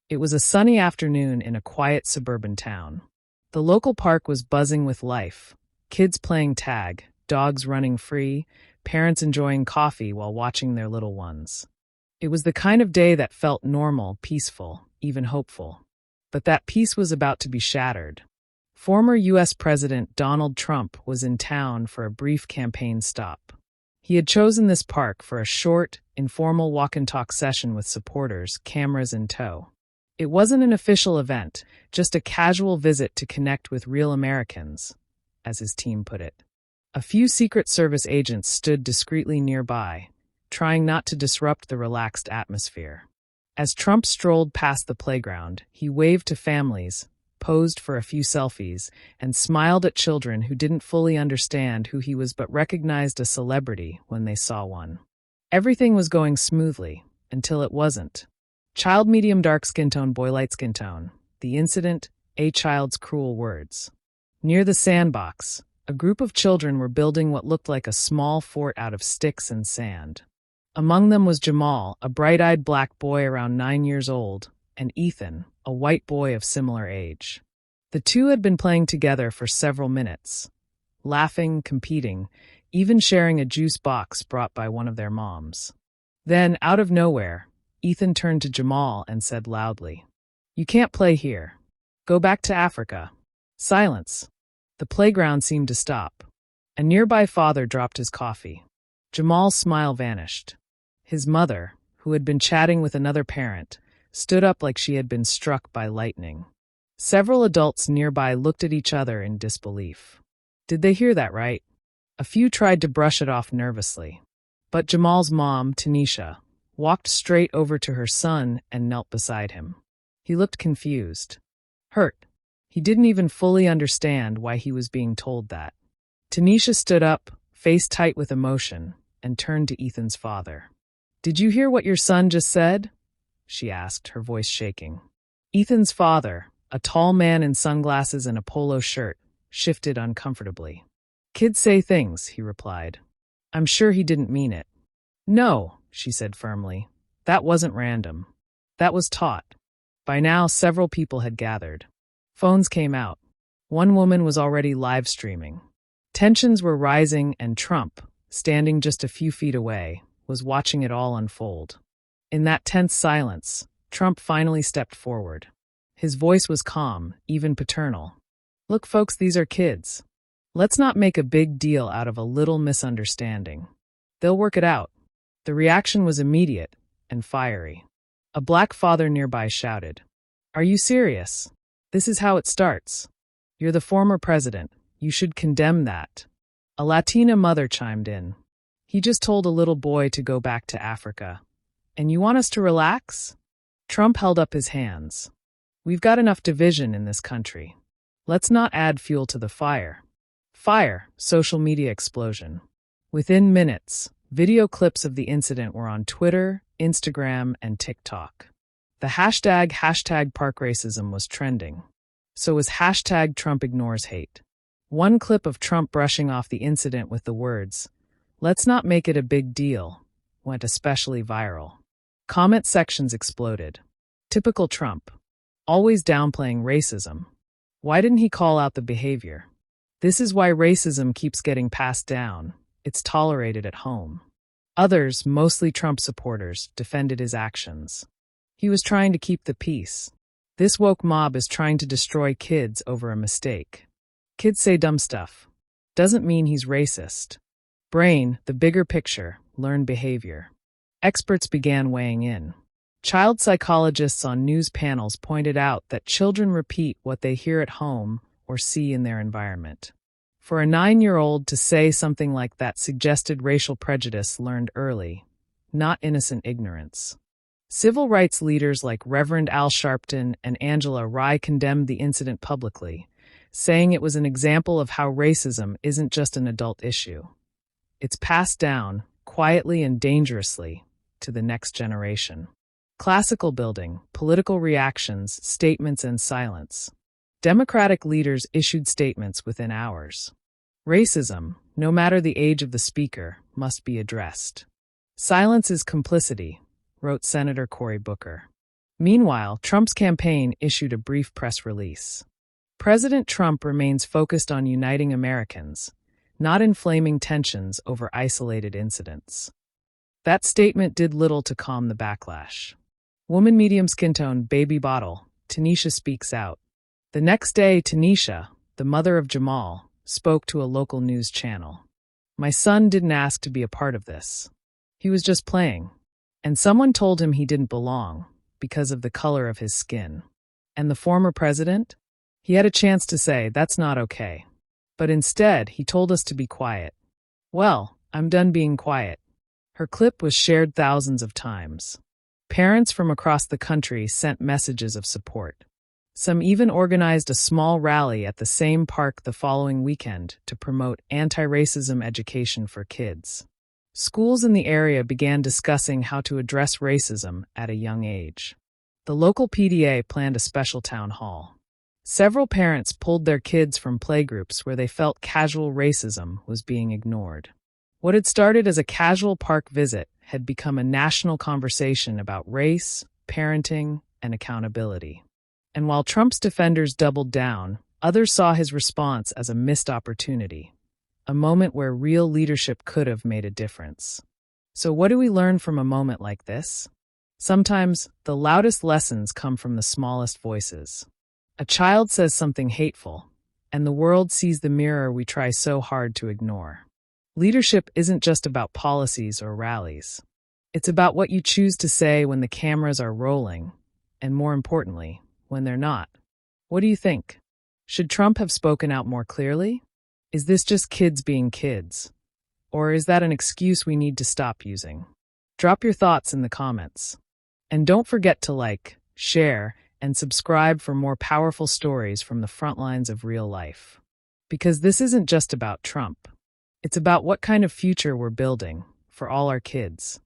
It was a sunny afternoon in a quiet suburban town. The local park was buzzing with life. Kids playing tag, dogs running free, parents enjoying coffee while watching their little ones. It was the kind of day that felt normal, peaceful, even hopeful. But that peace was about to be shattered. Former U.S. President Donald Trump was in town for a brief campaign stop. He had chosen this park for a short, informal walk-and-talk session with supporters, cameras in tow. It wasn't an official event, just a casual visit to connect with real Americans, as his team put it. A few Secret Service agents stood discreetly nearby, trying not to disrupt the relaxed atmosphere. As Trump strolled past the playground, he waved to families, posed for a few selfies, and smiled at children who didn't fully understand who he was but recognized a celebrity when they saw one. Everything was going smoothly, until it wasn't. Child medium dark skin tone, boy light skin tone. The incident, a child's cruel words. Near the sandbox, a group of children were building what looked like a small fort out of sticks and sand. Among them was Jamal, a bright-eyed black boy around 9 years old, and Ethan, a white boy of similar age. The two had been playing together for several minutes, laughing, competing, even sharing a juice box brought by one of their moms. Then, out of nowhere, Ethan turned to Jamal and said loudly, "You can't play here. Go back to Africa." Silence. The playground seemed to stop. A nearby father dropped his coffee. Jamal's smile vanished. His mother, who had been chatting with another parent, stood up like she had been struck by lightning. Several adults nearby looked at each other in disbelief. Did they hear that right? A few tried to brush it off nervously. But Jamal's mom, Tanisha, walked straight over to her son and knelt beside him. He looked confused. Hurt. He didn't even fully understand why he was being told that. Tanisha stood up, face tight with emotion, and turned to Ethan's father. "Did you hear what your son just said?" she asked, her voice shaking. Ethan's father, a tall man in sunglasses and a polo shirt, shifted uncomfortably. "Kids say things," he replied. "I'm sure he didn't mean it." "No," she said firmly. "That wasn't random. That was taught." By now, several people had gathered. Phones came out. One woman was already live streaming. Tensions were rising, and Trump, standing just a few feet away, was watching it all unfold. In that tense silence, Trump finally stepped forward. His voice was calm, even paternal. "Look, folks, these are kids. Let's not make a big deal out of a little misunderstanding. They'll work it out." The reaction was immediate and fiery. A black father nearby shouted, "Are you serious? This is how it starts. You're the former president. You should condemn that." A Latina mother chimed in. "He just told a little boy to go back to Africa. And you want us to relax?" Trump held up his hands. "We've got enough division in this country. Let's not add fuel to the fire." Fire, social media explosion. Within minutes, video clips of the incident were on Twitter, Instagram, and TikTok. The hashtag park racism was trending. So was hashtag Trump ignores hate. One clip of Trump brushing off the incident with the words, "Let's not make it a big deal," went especially viral. Comment sections exploded. Typical Trump. Always downplaying racism. Why didn't he call out the behavior? This is why racism keeps getting passed down. It's tolerated at home. Others, mostly Trump supporters, defended his actions. He was trying to keep the peace. This woke mob is trying to destroy kids over a mistake. Kids say dumb stuff. Doesn't mean he's racist. Brain, the bigger picture, learned behavior. Experts began weighing in. Child psychologists on news panels pointed out that children repeat what they hear at home or see in their environment. For a 9-year-old to say something like that suggested racial prejudice learned early, not innocent ignorance. Civil rights leaders like Reverend Al Sharpton and Angela Rye condemned the incident publicly, saying it was an example of how racism isn't just an adult issue. It's passed down, quietly and dangerously, to the next generation. Classical building, political reactions, statements, and silence. Democratic leaders issued statements within hours. Racism, no matter the age of the speaker, must be addressed. "Silence is complicity," wrote Senator Cory Booker. Meanwhile, Trump's campaign issued a brief press release. President Trump remains focused on uniting Americans, not inflaming tensions over isolated incidents. That statement did little to calm the backlash. Woman medium skin tone, baby bottle, Tanisha speaks out. The next day, Tanisha, the mother of Jamal, spoke to a local news channel. My son didn't ask to be a part of this. He was just playing. And someone told him he didn't belong because of the color of his skin. And the former president? He had a chance to say, that's not okay. But instead, he told us to be quiet. Well, I'm done being quiet. Her clip was shared thousands of times. Parents from across the country sent messages of support. Some even organized a small rally at the same park the following weekend to promote anti-racism education for kids. Schools in the area began discussing how to address racism at a young age. The local PDA planned a special town hall. Several parents pulled their kids from playgroups where they felt casual racism was being ignored. What had started as a casual park visit had become a national conversation about race, parenting, and accountability. And while Trump's defenders doubled down, others saw his response as a missed opportunity, a moment where real leadership could have made a difference. So what do we learn from a moment like this? Sometimes the loudest lessons come from the smallest voices. A child says something hateful, and the world sees the mirror we try so hard to ignore. Leadership isn't just about policies or rallies. It's about what you choose to say when the cameras are rolling, and more importantly, when they're not. What do you think? Should Trump have spoken out more clearly? Is this just kids being kids? Or is that an excuse we need to stop using? Drop your thoughts in the comments. And don't forget to like, share, and subscribe for more powerful stories from the front lines of real life. Because this isn't just about Trump. It's about what kind of future we're building for all our kids.